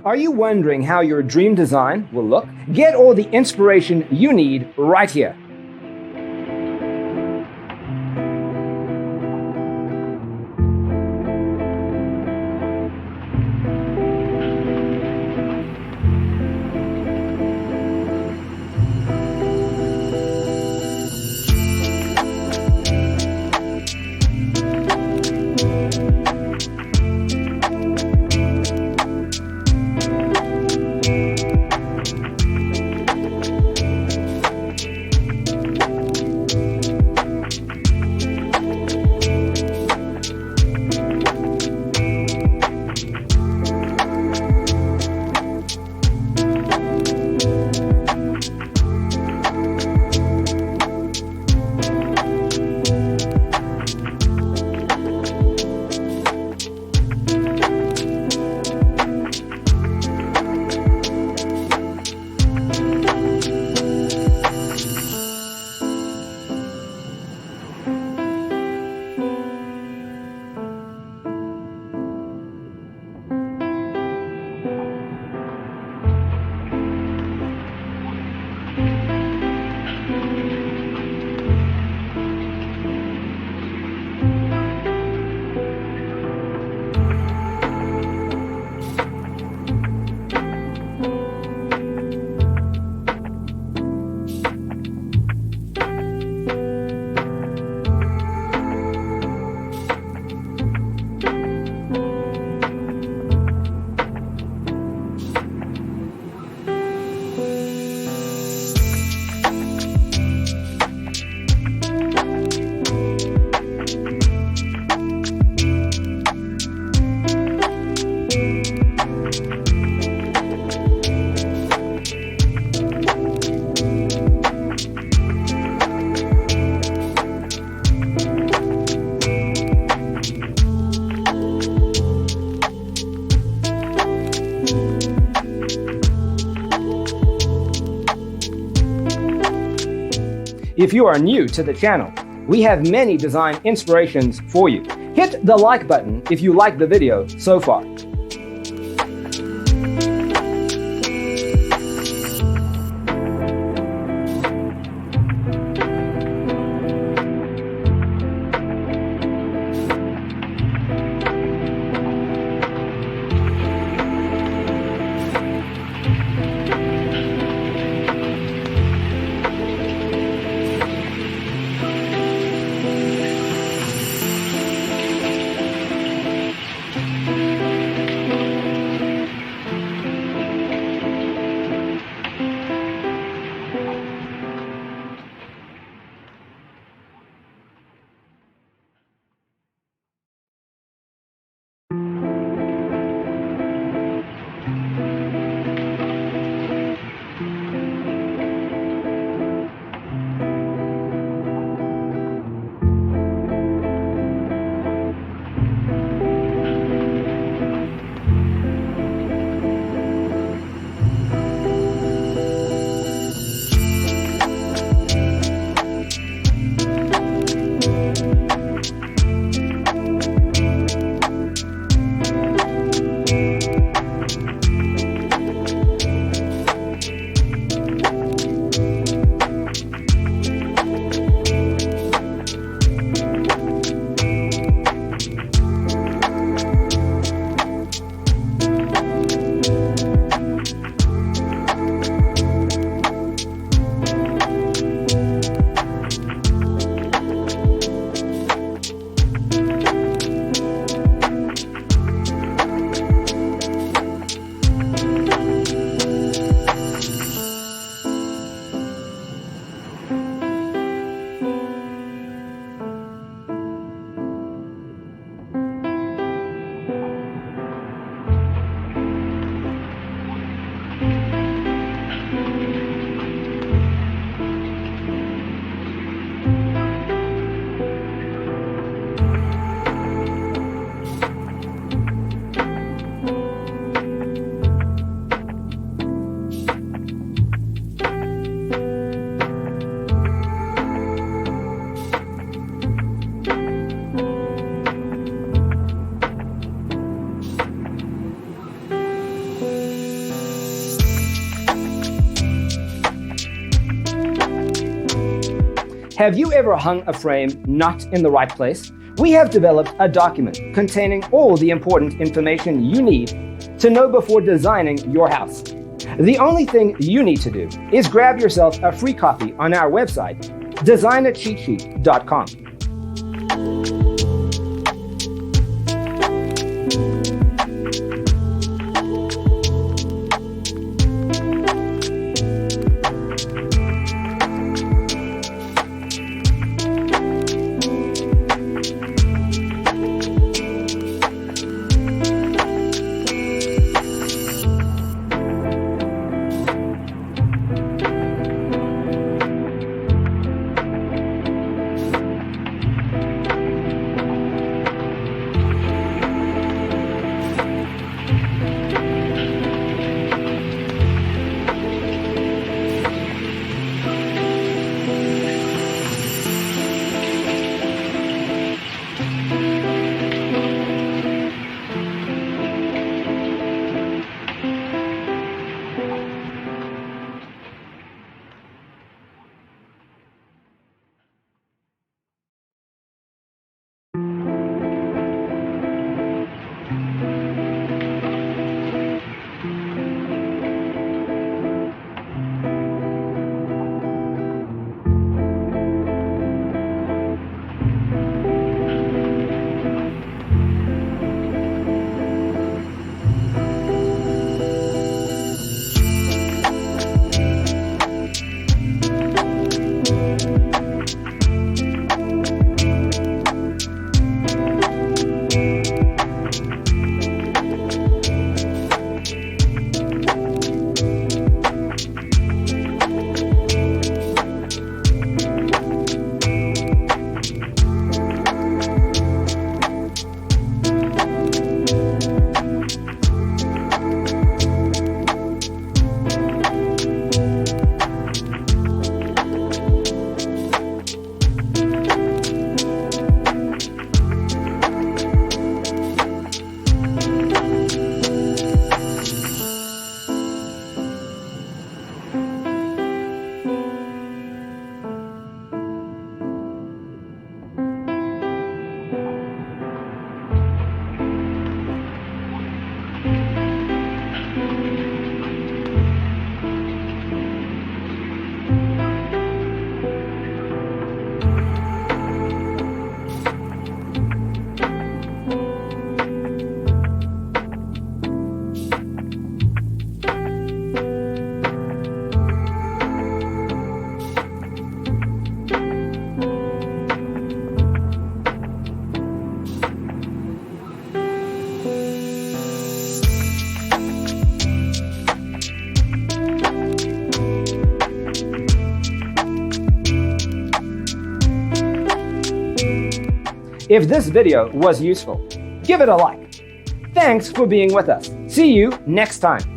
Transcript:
Are you wondering how your dream design will look? Get all the inspiration you need right here. If you are new to the channel, we have many design inspirations for you. Hit the like button if you like the video so far. Have you ever hung a frame not in the right place? We have developed a document containing all the important information you need to know before designing your house. The only thing you need to do is grab yourself a free copy on our website, designacheatsheet.com. If this video was useful, give it a like. Thanks for being with us. See you next time.